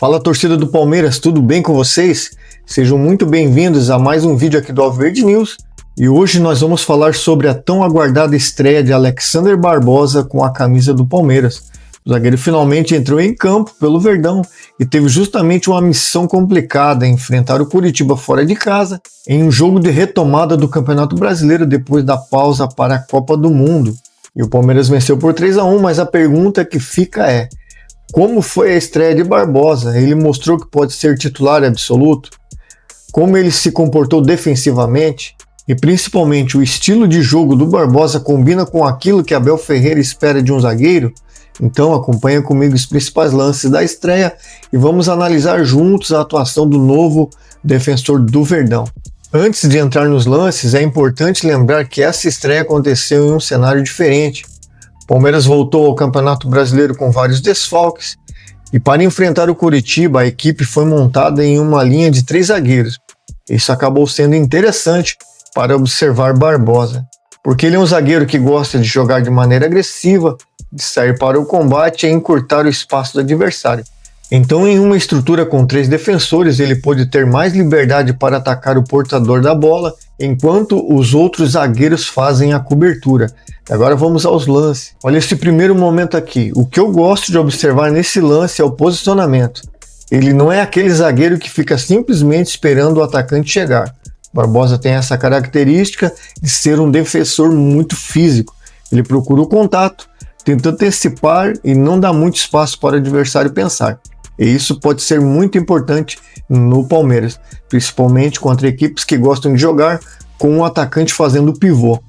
Fala, torcida do Palmeiras, tudo bem com vocês? Sejam muito bem-vindos a mais um vídeo aqui do Alviverde News. E hoje nós vamos falar sobre a tão aguardada estreia de Alexander Barbosa com a camisa do Palmeiras. O zagueiro finalmente entrou em campo pelo Verdão e teve justamente uma missão complicada: enfrentar o Coritiba fora de casa em um jogo de retomada do Campeonato Brasileiro depois da pausa para a Copa do Mundo. E o Palmeiras venceu por 3-1, mas a pergunta que fica é: como foi a estreia de Barbosa? Ele mostrou que pode ser titular absoluto? Como ele se comportou defensivamente? E principalmente o estilo de jogo do Barbosa combina com aquilo que Abel Ferreira espera de um zagueiro? Então acompanha comigo os principais lances da estreia e vamos analisar juntos a atuação do novo defensor do Verdão. Antes de entrar nos lances, é importante lembrar que essa estreia aconteceu em um cenário diferente. O Palmeiras voltou ao Campeonato Brasileiro com vários desfalques e para enfrentar o Coritiba a equipe foi montada em uma linha de 3 zagueiros. Isso acabou sendo interessante para observar Barbosa, porque ele é um zagueiro que gosta de jogar de maneira agressiva, de sair para o combate e encurtar o espaço do adversário. Então, em uma estrutura com 3 defensores, ele pode ter mais liberdade para atacar o portador da bola, enquanto os outros zagueiros fazem a cobertura. Agora vamos aos lances. Olha esse primeiro momento aqui. O que eu gosto de observar nesse lance é o posicionamento. Ele não é aquele zagueiro que fica simplesmente esperando o atacante chegar. Barbosa tem essa característica de ser um defensor muito físico. Ele procura o contato, tenta antecipar e não dá muito espaço para o adversário pensar. E isso pode ser muito importante no Palmeiras, principalmente contra equipes que gostam de jogar com um atacante fazendo o pivô.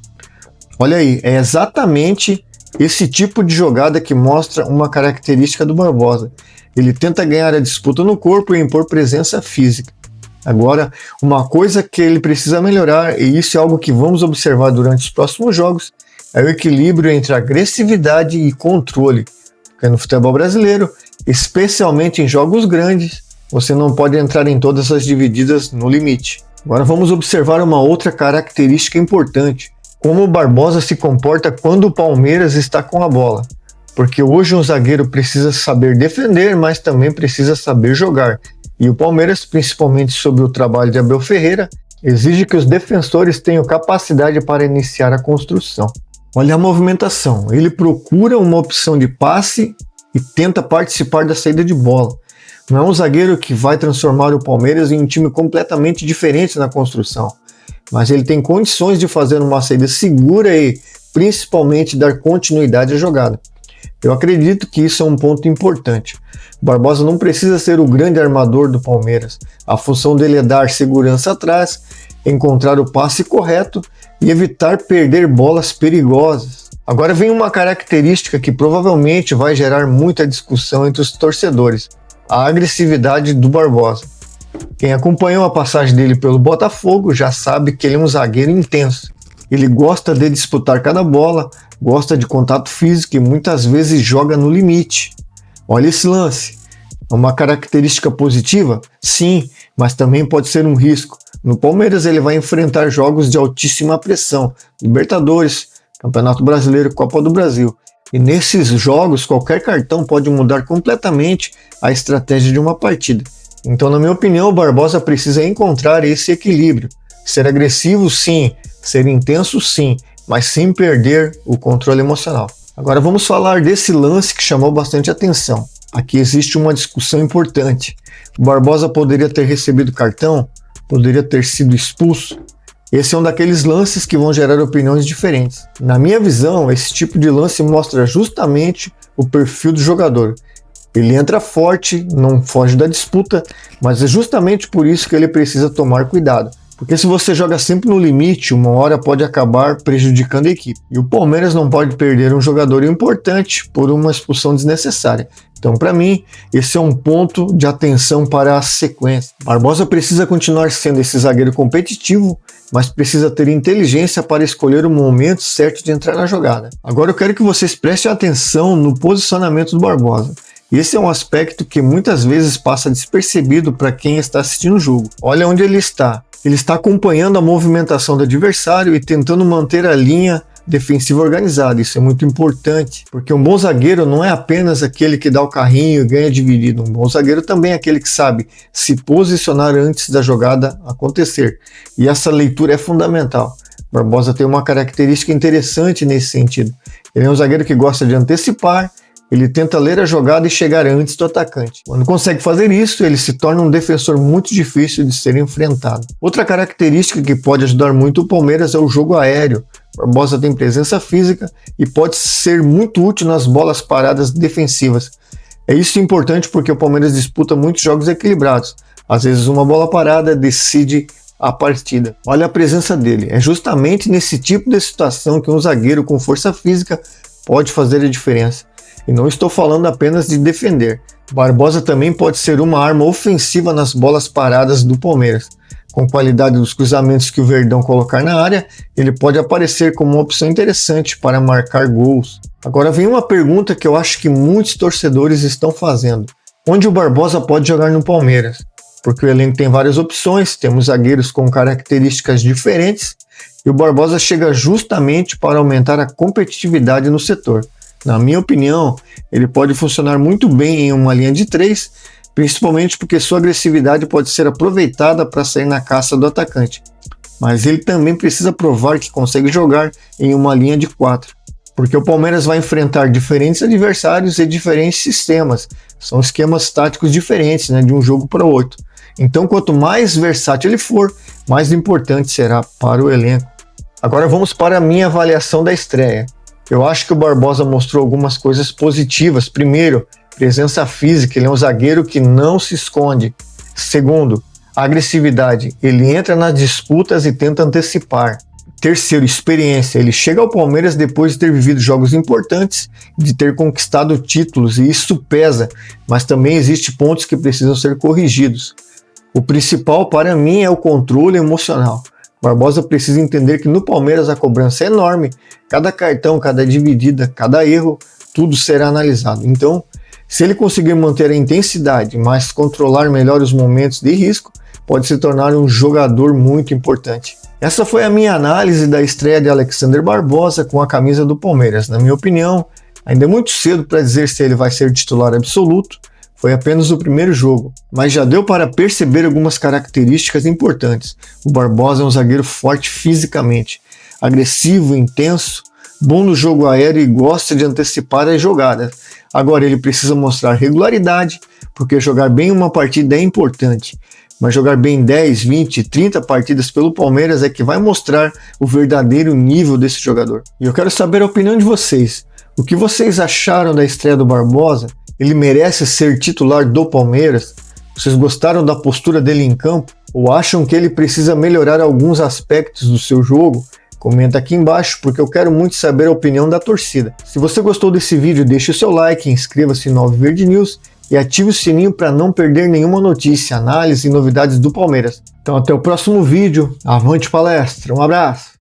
Olha aí, é exatamente esse tipo de jogada que mostra uma característica do Barbosa. Ele tenta ganhar a disputa no corpo e impor presença física. Agora, uma coisa que ele precisa melhorar, e isso é algo que vamos observar durante os próximos jogos, é o equilíbrio entre agressividade e controle. Porque no futebol brasileiro, especialmente em jogos grandes, você não pode entrar em todas as divididas no limite. Agora vamos observar uma outra característica importante: como o Barbosa se comporta quando o Palmeiras está com a bola. Porque hoje um zagueiro precisa saber defender, mas também precisa saber jogar. E o Palmeiras, principalmente sob o trabalho de Abel Ferreira, exige que os defensores tenham capacidade para iniciar a construção. Olha a movimentação, ele procura uma opção de passe e tenta participar da saída de bola. Não é um zagueiro que vai transformar o Palmeiras em um time completamente diferente na construção, mas ele tem condições de fazer uma saída segura e principalmente dar continuidade à jogada. Eu acredito que isso é um ponto importante. Barbosa não precisa ser o grande armador do Palmeiras. A função dele é dar segurança atrás, encontrar o passe correto e evitar perder bolas perigosas. Agora vem uma característica que provavelmente vai gerar muita discussão entre os torcedores: a agressividade do Barbosa. Quem acompanhou a passagem dele pelo Botafogo já sabe que ele é um zagueiro intenso. Ele gosta de disputar cada bola, gosta de contato físico e muitas vezes joga no limite. Olha esse lance. É uma característica positiva? Sim, mas também pode ser um risco. No Palmeiras ele vai enfrentar jogos de altíssima pressão, Libertadores, Campeonato Brasileiro, Copa do Brasil. E nesses jogos qualquer cartão pode mudar completamente a estratégia de uma partida. Então, na minha opinião, o Barbosa precisa encontrar esse equilíbrio. Ser agressivo, sim. Ser intenso, sim. Mas sem perder o controle emocional. Agora vamos falar desse lance que chamou bastante atenção. Aqui existe uma discussão importante. O Barbosa poderia ter recebido cartão? Poderia ter sido expulso? Esse é um daqueles lances que vão gerar opiniões diferentes. Na minha visão, esse tipo de lance mostra justamente o perfil do jogador. Ele entra forte, não foge da disputa, mas é justamente por isso que ele precisa tomar cuidado. Porque se você joga sempre no limite, uma hora pode acabar prejudicando a equipe. E o Palmeiras não pode perder um jogador importante por uma expulsão desnecessária. Então, para mim, esse é um ponto de atenção para a sequência. Barbosa precisa continuar sendo esse zagueiro competitivo, mas precisa ter inteligência para escolher o momento certo de entrar na jogada. Agora eu quero que vocês prestem atenção no posicionamento do Barbosa. Esse é um aspecto que muitas vezes passa despercebido para quem está assistindo o jogo. Olha onde ele está. Ele está acompanhando a movimentação do adversário e tentando manter a linha defensiva organizada. Isso é muito importante, porque um bom zagueiro não é apenas aquele que dá o carrinho e ganha dividido. Um bom zagueiro também é aquele que sabe se posicionar antes da jogada acontecer. E essa leitura é fundamental. Barbosa tem uma característica interessante nesse sentido. Ele é um zagueiro que gosta de antecipar, ele tenta ler a jogada e chegar antes do atacante. Quando consegue fazer isso, ele se torna um defensor muito difícil de ser enfrentado. Outra característica que pode ajudar muito o Palmeiras é o jogo aéreo. Barbosa tem presença física e pode ser muito útil nas bolas paradas defensivas. É isso importante porque o Palmeiras disputa muitos jogos equilibrados. Às vezes uma bola parada decide a partida. Olha a presença dele. É justamente nesse tipo de situação que um zagueiro com força física pode fazer a diferença. E não estou falando apenas de defender. Barbosa também pode ser uma arma ofensiva nas bolas paradas do Palmeiras. Com a qualidade dos cruzamentos que o Verdão colocar na área, ele pode aparecer como uma opção interessante para marcar gols. Agora vem uma pergunta que eu acho que muitos torcedores estão fazendo. Onde o Barbosa pode jogar no Palmeiras? Porque o elenco tem várias opções, temos zagueiros com características diferentes e o Barbosa chega justamente para aumentar a competitividade no setor. Na minha opinião, ele pode funcionar muito bem em uma linha de 3, principalmente porque sua agressividade pode ser aproveitada para sair na caça do atacante. Mas ele também precisa provar que consegue jogar em uma linha de 4, porque o Palmeiras vai enfrentar diferentes adversários e diferentes sistemas. São esquemas táticos diferentes, de um jogo para o outro. Então, quanto mais versátil ele for, mais importante será para o elenco. Agora vamos para a minha avaliação da estreia. Eu acho que o Barbosa mostrou algumas coisas positivas. Primeiro, presença física, ele é um zagueiro que não se esconde. Segundo, agressividade, ele entra nas disputas e tenta antecipar. Terceiro, experiência, ele chega ao Palmeiras depois de ter vivido jogos importantes, de ter conquistado títulos, e isso pesa, mas também existem pontos que precisam ser corrigidos. O principal para mim é o controle emocional. Barbosa precisa entender que no Palmeiras a cobrança é enorme, cada cartão, cada dividida, cada erro, tudo será analisado. Então, se ele conseguir manter a intensidade, mas controlar melhor os momentos de risco, pode se tornar um jogador muito importante. Essa foi a minha análise da estreia de Alexander Barbosa com a camisa do Palmeiras. Na minha opinião, ainda é muito cedo para dizer se ele vai ser titular absoluto. Foi apenas o primeiro jogo, mas já deu para perceber algumas características importantes. O Barbosa é um zagueiro forte fisicamente, agressivo, intenso, bom no jogo aéreo e gosta de antecipar as jogadas. Agora ele precisa mostrar regularidade, porque jogar bem uma partida é importante, mas jogar bem 10, 20, 30 partidas pelo Palmeiras é que vai mostrar o verdadeiro nível desse jogador. E eu quero saber a opinião de vocês. O que vocês acharam da estreia do Barbosa? Ele merece ser titular do Palmeiras? Vocês gostaram da postura dele em campo? Ou acham que ele precisa melhorar alguns aspectos do seu jogo? Comenta aqui embaixo, porque eu quero muito saber a opinião da torcida. Se você gostou desse vídeo, deixe o seu like, inscreva-se no Alviverde News e ative o sininho para não perder nenhuma notícia, análise e novidades do Palmeiras. Então até o próximo vídeo. Avante palestra, um abraço!